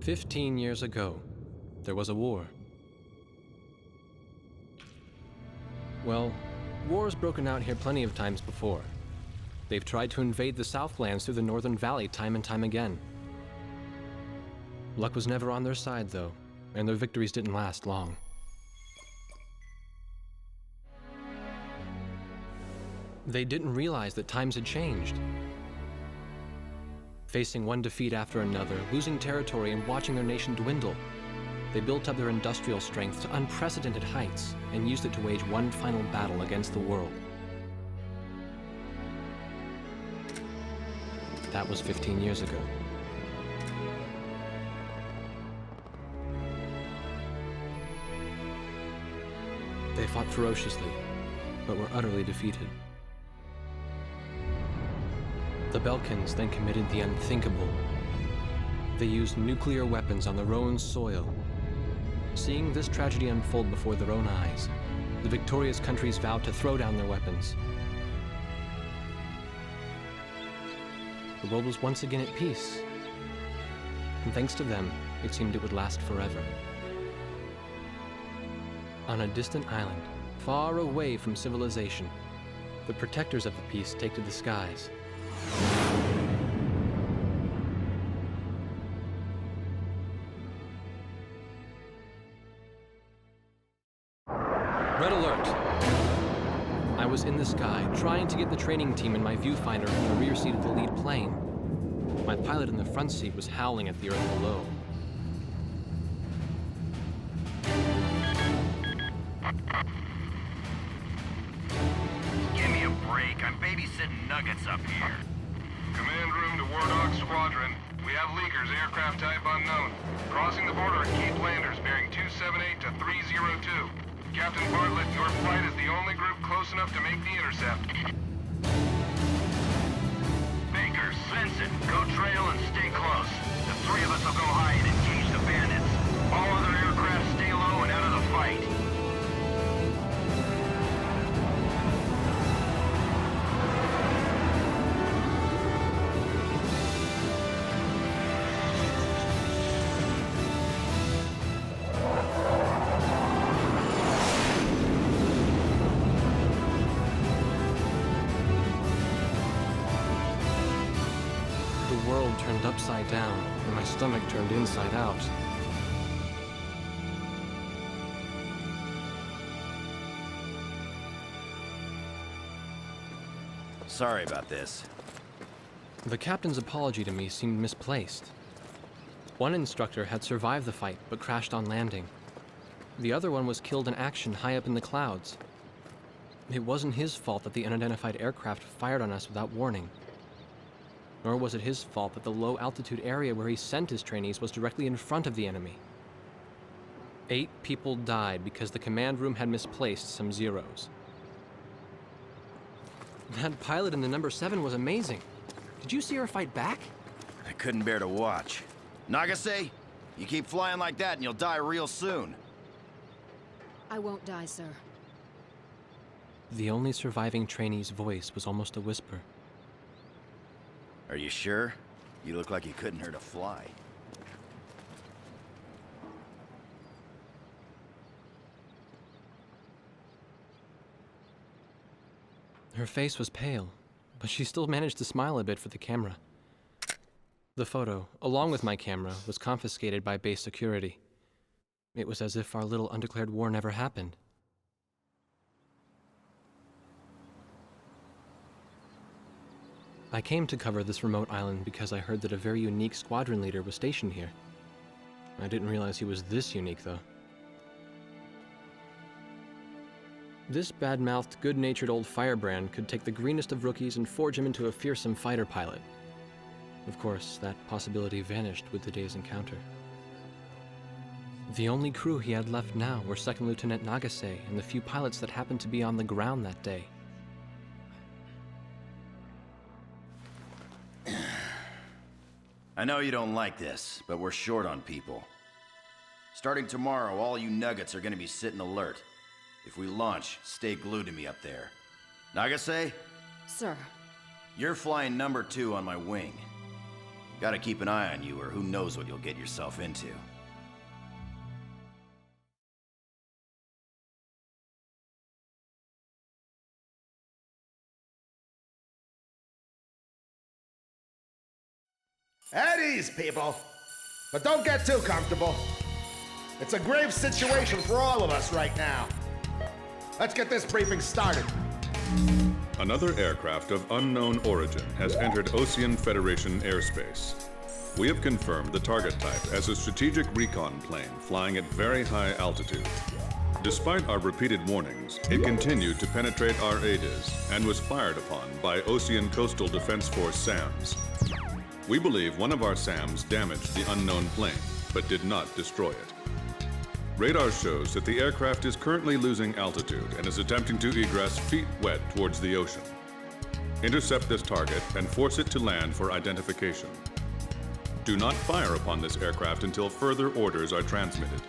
15 years ago, there was a war. Well, war's broken out here plenty of times before. They've tried to invade the Southlands through the Northern Valley time and time again. Luck was never on their side, though, and their victories didn't last long. They didn't realize that times had changed. Facing one defeat after another, losing territory and watching their nation dwindle, they built up their industrial strength to unprecedented heights and used it to wage one final battle against the world. That was 15 years ago. They fought ferociously, but were utterly defeated. The Belkans then committed the unthinkable. They used nuclear weapons on their own soil. Seeing this tragedy unfold before their own eyes, the victorious countries vowed to throw down their weapons. The world was once again at peace, and thanks to them, it seemed it would last forever. On a distant island, far away from civilization, the protectors of the peace take to the skies. Red alert! I was in the sky, trying to get the training team in my viewfinder from the rear seat of the lead plane. My pilot in the front seat was howling at the earth below. Give me a break. I'm babysitting nuggets up here. Command room to War Dog Squadron. We have leakers, aircraft type unknown. Crossing the border at Cape Landers, bearing 278 to 302. Captain Bartlett, your flight is the only group close enough to make the intercept. Baker, Svensson, go trail and stay close. The three of us will go high and engage the bandits. All other aircraft stay low and out of the fight. The world turned upside down, and my stomach turned inside out. Sorry about this. The captain's apology to me seemed misplaced. One instructor had survived the fight, but crashed on landing. The other one was killed in action high up in the clouds. It wasn't his fault that the unidentified aircraft fired on us without warning. Nor was it his fault that the low-altitude area where he sent his trainees was directly in front of the enemy. 8 people died because the command room had misplaced some zeros. That pilot in the number 7 was amazing. Did you see her fight back? I couldn't bear to watch. Nagase, you keep flying like that and you'll die real soon. I won't die, sir. The only surviving trainee's voice was almost a whisper. Are you sure? You look like you couldn't hurt a fly. Her face was pale, but she still managed to smile a bit for the camera. The photo, along with my camera, was confiscated by base security. It was as if our little undeclared war never happened. I came to cover this remote island because I heard that a very unique squadron leader was stationed here. I didn't realize he was this unique, though. This bad-mouthed, good-natured old firebrand could take the greenest of rookies and forge him into a fearsome fighter pilot. Of course, that possibility vanished with the day's encounter. The only crew he had left now were Second Lieutenant Nagase and the few pilots that happened to be on the ground that day. I know you don't like this, but we're short on people. Starting tomorrow, all you nuggets are gonna be sitting alert. If we launch, stay glued to me up there. Nagase, Sir. you're flying number 2 on my wing. Gotta keep an eye on you, or who knows what you'll get yourself into. At ease, people. But don't get too comfortable. It's a grave situation for all of us right now. Let's get this briefing started. Another aircraft of unknown origin has entered Ocean Federation airspace. We have confirmed the target type as a strategic recon plane flying at very high altitude. Despite our repeated warnings, it continued to penetrate our ADIS and was fired upon by Ocean Coastal Defense Force SAMs. We believe one of our SAMs damaged the unknown plane, but did not destroy it. Radar shows that the aircraft is currently losing altitude and is attempting to egress feet wet towards the ocean. Intercept this target and force it to land for identification. Do not fire upon this aircraft until further orders are transmitted.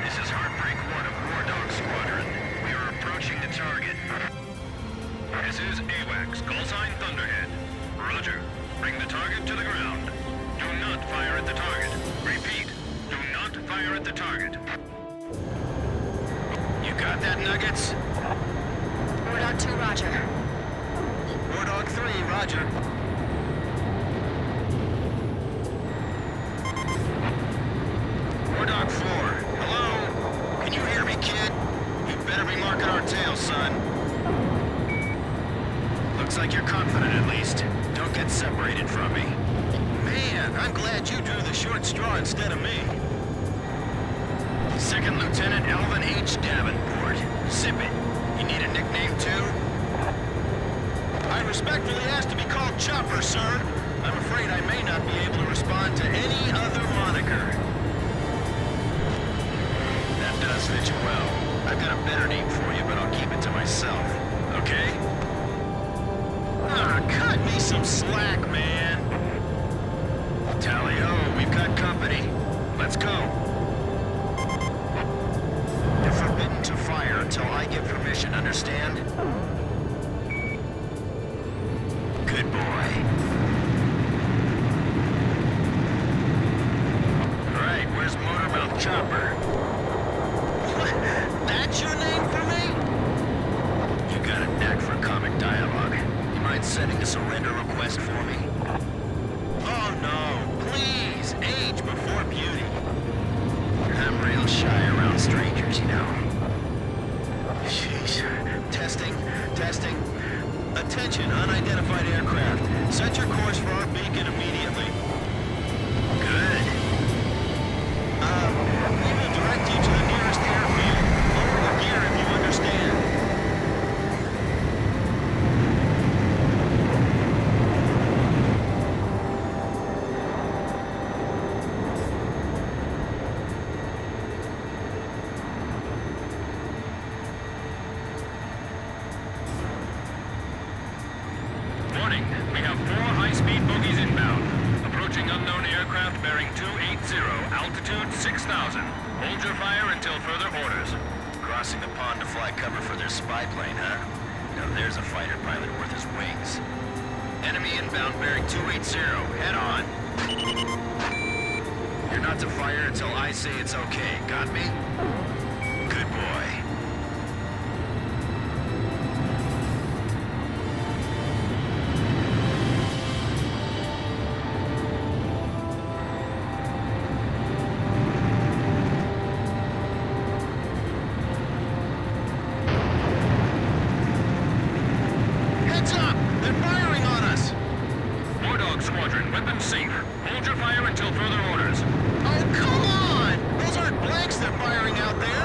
This is Heartbreak 1 of War Dog Squadron. We are approaching the target. This is AWACS, call sign Thunderhead. Roger. Bring the target to the ground. Do not fire at the target. Repeat, do not fire at the target. You got that, Nuggets? War Dog 2, roger. War Dog 3, roger. War Dog 4, hello? Can you hear me, kid? You better be marking our tail, son. Looks like you're confident, at least. Don't get separated from me. Man, I'm glad you drew the short straw instead of me. Second Lieutenant Alvin H. Davenport. Sip it. You need a nickname, too? I respectfully ask to be called Chopper, sir. I'm afraid I may not be able to respond to any other moniker. That does fit you well. I've got a better name for you, but I'll keep it to myself. Okay? Ah, cut me some slack, man. Tally-ho, we've got company. Let's go. You're forbidden to fire until I give permission, understand? Good boy. All right, where's Motormouth Chopper? What? That's your name for me? You got a knack for comic dialogue. You mind sending a surrender request for me? Oh no, please, age before beauty. I'm real shy around strangers, you know. Jeez. Testing, testing. Attention, unidentified aircraft. Set your course for our beacon immediately. Good. We will direct you to the nearest airfield. Lower your gear if you understand. Warning, we have 4 high-speed bogies inbound. Approaching unknown aircraft bearing 280, altitude 6,000. Hold your fire until further orders. Crossing the pond to fly cover for their spy plane, huh? Now there's a fighter pilot worth his wings. Enemy inbound bearing 280, head on. You're not to fire until I say it's okay, got me? Good boy. Heads up! They're firing on us! War Dog Squadron, weapons safe. Hold your fire until further orders. Oh, come on! Those aren't blanks they're firing out there!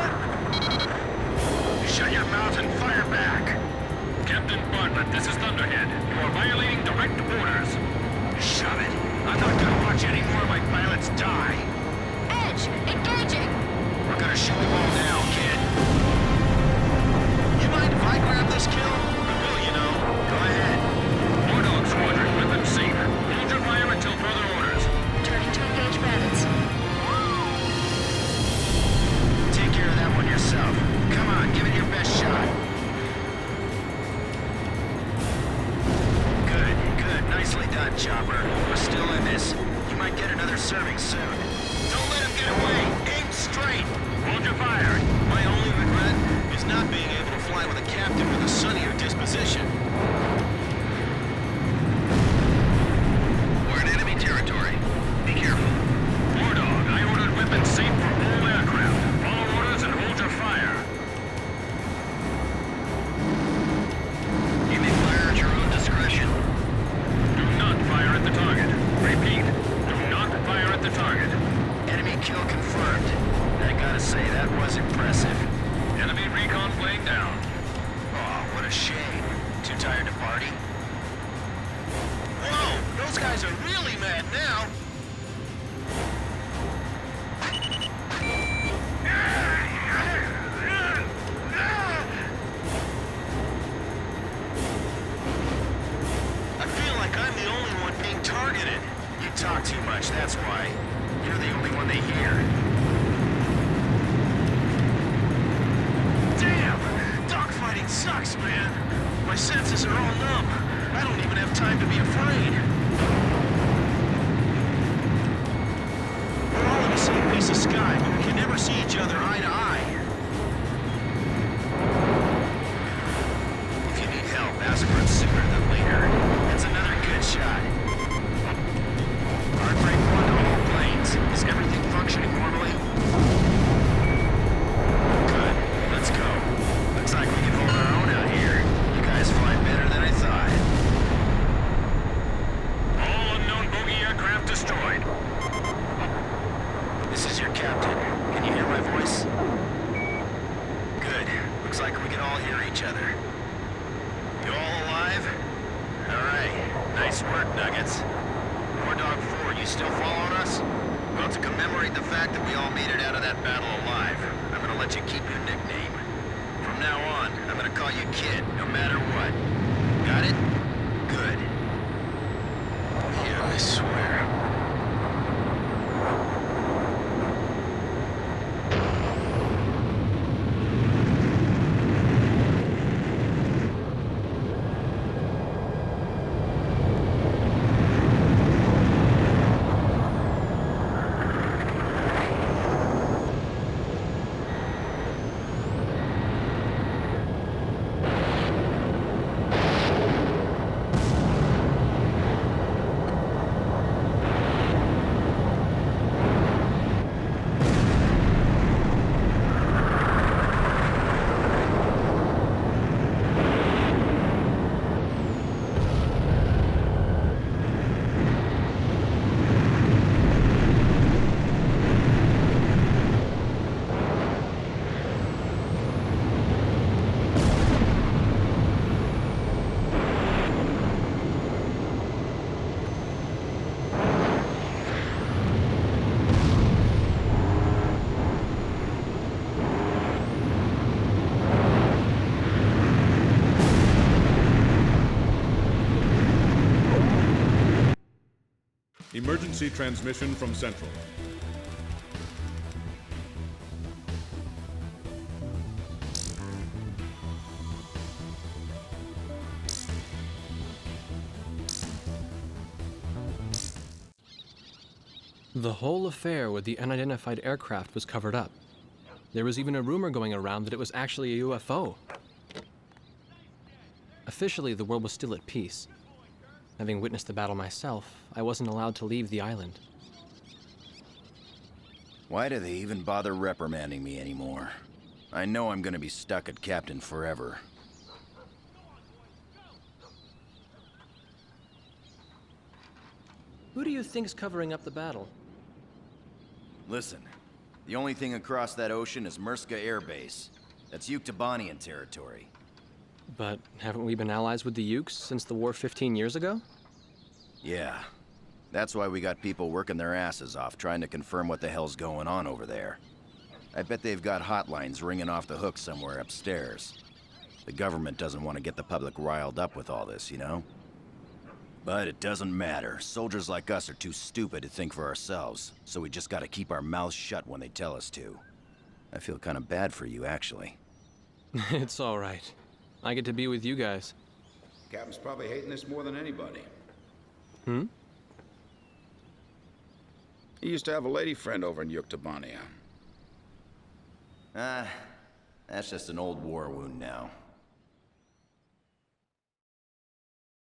Don't get away! Aim straight! Hold your fire! My only regret is not being able to fly with a captain with a sunnier disposition. We're in enemy territory. Be careful. War Dog, I ordered weapons safe for all aircraft. Follow orders and hold your fire. You may fire at your own discretion. Do not fire at the target. Repeat, do not fire at the target. Enemy kill confirmed. I gotta say, that was impressive. Enemy recon plane down. Oh, what a shame. Too tired to party? Whoa! Those guys are really mad now! I feel like I'm the only one being targeted. You talk too much, that's why. You're the only one they hear. Damn! Dogfighting sucks, man. My senses are all numb. I don't even have time to be afraid. We're all in the same piece of sky, but we can never see each other eye to eye. If you need help, ask for it sooner than later. That's another good shot. Heartbreak 1 to all planes. Is everything functioning normally? Good. Let's go. Looks like we can hold our own out here. You guys fly better than I thought. All unknown bogey aircraft destroyed. This is your captain. Can you hear my voice? Good. Looks like we can all hear each other. You all alive? Alright. Nice work, Nuggets. War Dog 4, you still following us? Well, to commemorate the fact that we all made it out of that battle alive, I'm gonna let you keep your nickname. From now on, I'm gonna call you Kid, no matter what. Got it? Good. Yeah, I swear. Emergency transmission from Central. The whole affair with the unidentified aircraft was covered up. There was even a rumor going around that it was actually a UFO. Officially, the world was still at peace. Having witnessed the battle myself, I wasn't allowed to leave the island. Why do they even bother reprimanding me anymore? I know I'm gonna be stuck at Captain forever. Who do you think's covering up the battle? Listen, the only thing across that ocean is Murska Air Base. That's Yuktobanian territory. But haven't we been allies with the Ukes since the war 15 years ago? Yeah. That's why we got people working their asses off trying to confirm what the hell's going on over there. I bet they've got hotlines ringing off the hook somewhere upstairs. The government doesn't want to get the public riled up with all this, you know? But it doesn't matter. Soldiers like us are too stupid to think for ourselves, so we just gotta keep our mouths shut when they tell us to. I feel kind of bad for you, actually. It's all right. I get to be with you guys. Captain's probably hating this more than anybody. Hmm? He used to have a lady friend over in Yuktobania. That's just an old war wound now.